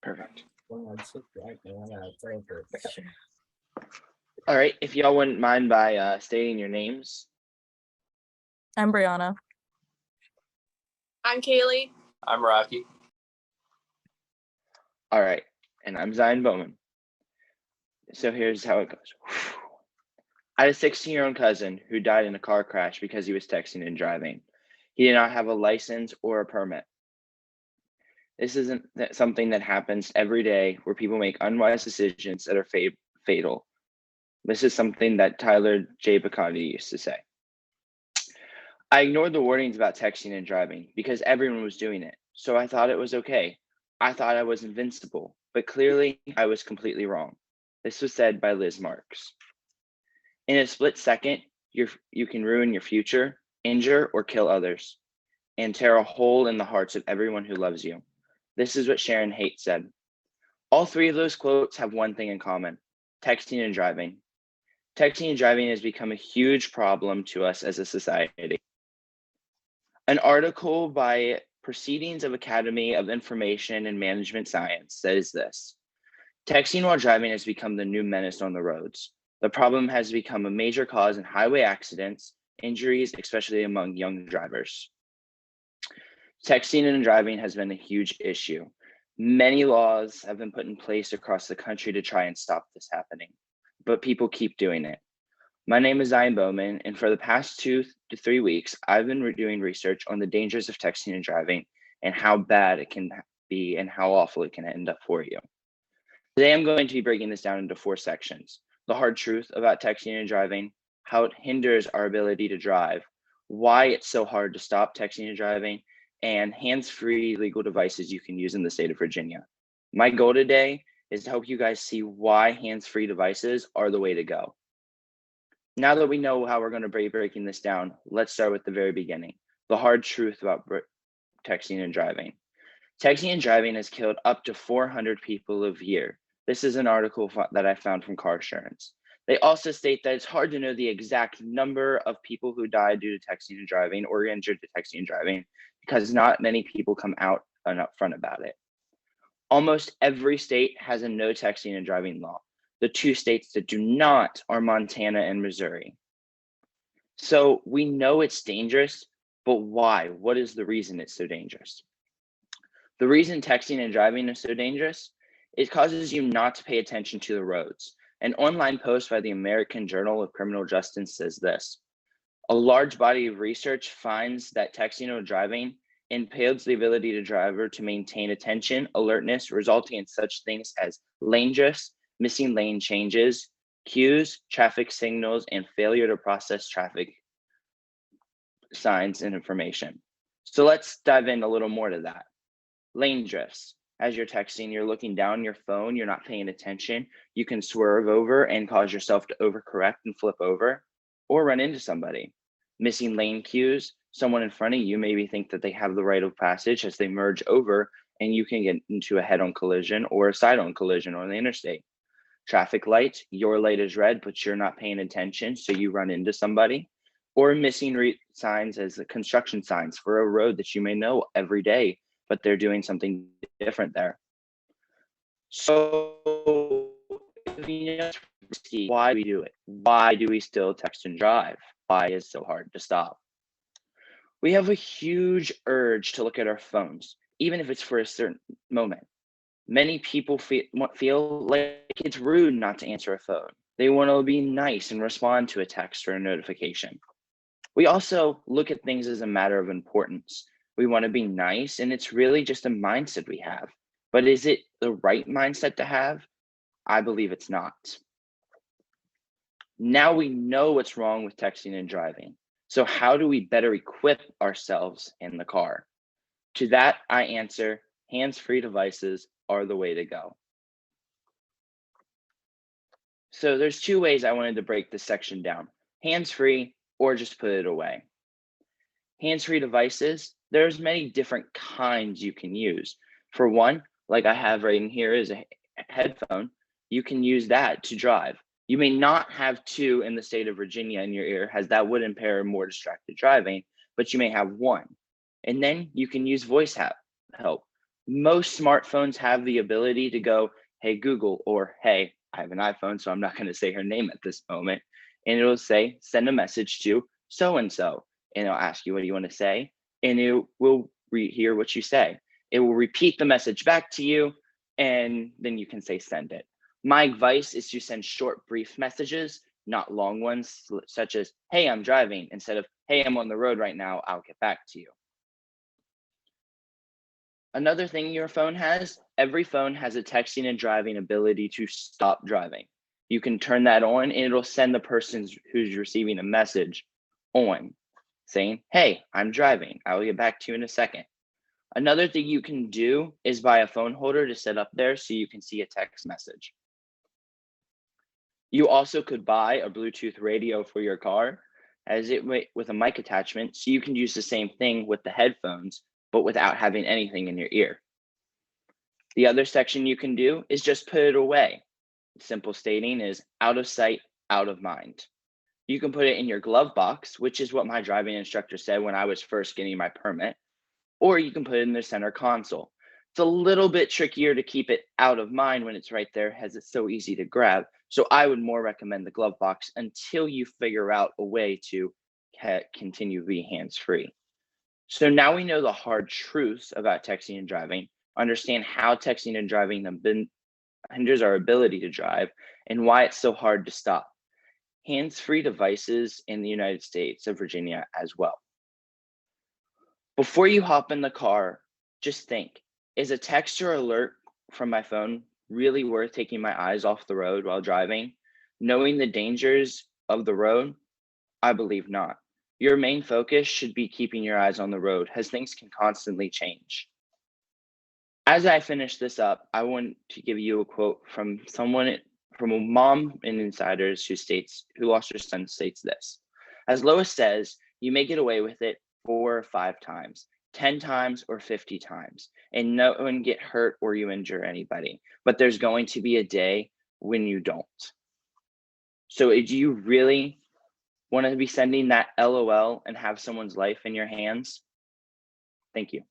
Perfect. All right, if y'all wouldn't mind by stating your names. I'm Brianna. I'm Kaylee. I'm Rocky. All right, and I'm Zion Bowman. So here's how it goes. I had a 16-year-old cousin who died in a car crash because he was texting and driving. He did not have a license or a permit. This isn't something that happens every day where people make unwise decisions that are fatal. This is something that Tyler J. Bacardi used to say. I ignored the warnings about texting and driving because everyone was doing it, so I thought it was okay. I thought I was invincible, but clearly I was completely wrong. This was said by Liz Marks. In a split second, you can ruin your future, injure or kill others, and tear a hole in the hearts of everyone who loves you. This is what Sharon Haight said. All three of those quotes have one thing in common: texting and driving. Texting and driving has become a huge problem to us as a society. An article by Proceedings of Academy of Information and Management Science says this: texting while driving has become the new menace on the roads. The problem has become a major cause in highway accidents, injuries, especially among young drivers. Texting and driving has been a huge issue. Many laws have been put in place across the country to try and stop this happening, but people keep doing it. My name is Zion Bowman, and for the past 2 to 3 weeks, I've been doing research on the dangers of texting and driving and how bad it can be and how awful it can end up for you. Today, I'm going to be breaking this down into 4 sections: the hard truth about texting and driving, how it hinders our ability to drive, why it's so hard to stop texting and driving, and hands-free legal devices you can use in the state of Virginia. My goal today is to help you guys see why hands-free devices are the way to go. Now that we know how we're going to be breaking this down, let's start with the very beginning, the hard truth about texting and driving. Texting and driving has killed up to 400 people a year. This is an article that I found from Carsurance. They also state that it's hard to know the exact number of people who died due to texting and driving or injured to texting and driving because not many people come out and upfront about it. Almost every state has a no texting and driving law. The 2 states that do not are Montana and Missouri. So we know it's dangerous, but why? What is the reason it's so dangerous? The reason texting and driving is so dangerous, it causes you not to pay attention to the roads. An online post by the American Journal of Criminal Justice says this: a large body of research finds that texting or driving impairs the ability of the driver to maintain attention, alertness, resulting in such things as lane drifts, missing lane changes, cues, traffic signals, and failure to process traffic signs and information. So let's dive in a little more to that. Lane drifts. As you're texting, you're looking down your phone, you're not paying attention. You can swerve over and cause yourself to overcorrect and flip over or run into somebody. Missing lane cues. Someone in front of you maybe think that they have the right of passage as they merge over, and you can get into a head-on collision or a side-on collision on the interstate. Traffic lights, your light is red, but you're not paying attention, so you run into somebody. Or missing signs as the construction signs for a road that you may know every day, but they're doing something different there. So why do we do it? Why do we still text and drive? Why is it so hard to stop? We have a huge urge to look at our phones, even if it's for a certain moment. Many people feel like it's rude not to answer a phone. They want to be nice and respond to a text or a notification. We also look at things as a matter of importance. We want to be nice, and it's really just a mindset we have. But is it the right mindset to have? I believe it's not. Now we know what's wrong with texting and driving. So how do we better equip ourselves in the car? To that, I answer, hands-free devices are the way to go. So there's 2 ways I wanted to break this section down: hands-free or just put it away. Hands-free devices, there's many different kinds you can use. For one, like I have right in here is a headphone. You can use that to drive. You may not have 2 in the state of Virginia in your ear, as that would impair more distracted driving, but you may have 1. And then you can use voice help. Most smartphones have the ability to go, hey, Google, or hey, I have an iPhone, so I'm not going to say her name at this moment. And it'll say, send a message to so-and-so. And it'll ask you, what do you want to say? And it will hear what you say. It will repeat the message back to you, and then you can say, send it. My advice is to send short, brief messages, not long ones, such as, hey, I'm driving, instead of, hey, I'm on the road right now, I'll get back to you. Another thing your phone has, every phone has a texting and driving ability to stop driving. You can turn that on and it'll send the person who's receiving a message on saying, hey, I'm driving. I will get back to you in a second. Another thing you can do is buy a phone holder to set up there so you can see a text message. You also could buy a Bluetooth radio for your car with a mic attachment, so you can use the same thing with the headphones, but without having anything in your ear. The other section you can do is just put it away. Simple stating is out of sight, out of mind. You can put it in your glove box, which is what my driving instructor said when I was first getting my permit, or you can put it in the center console. It's a little bit trickier to keep it out of mind when it's right there, as it's so easy to grab. So I would more recommend the glove box until you figure out a way to continue being hands-free. So now we know the hard truths about texting and driving, understand how texting and driving hinders our ability to drive, and why it's so hard to stop. Hands-free devices in the United States of Virginia as well. Before you hop in the car, just think, is a text or alert from my phone really worth taking my eyes off the road while driving? Knowing the dangers of the road? I believe not. Your main focus should be keeping your eyes on the road, as things can constantly change. As I finish this up, I want to give you a quote from a mom in Insiders who lost her son, states this. As Lois says, you may get away with it 4 or 5 times, 10 times or 50 times, and no one get hurt or you injure anybody. But there's going to be a day when you don't. So do you really want to be sending that LOL and have someone's life in your hands? Thank you.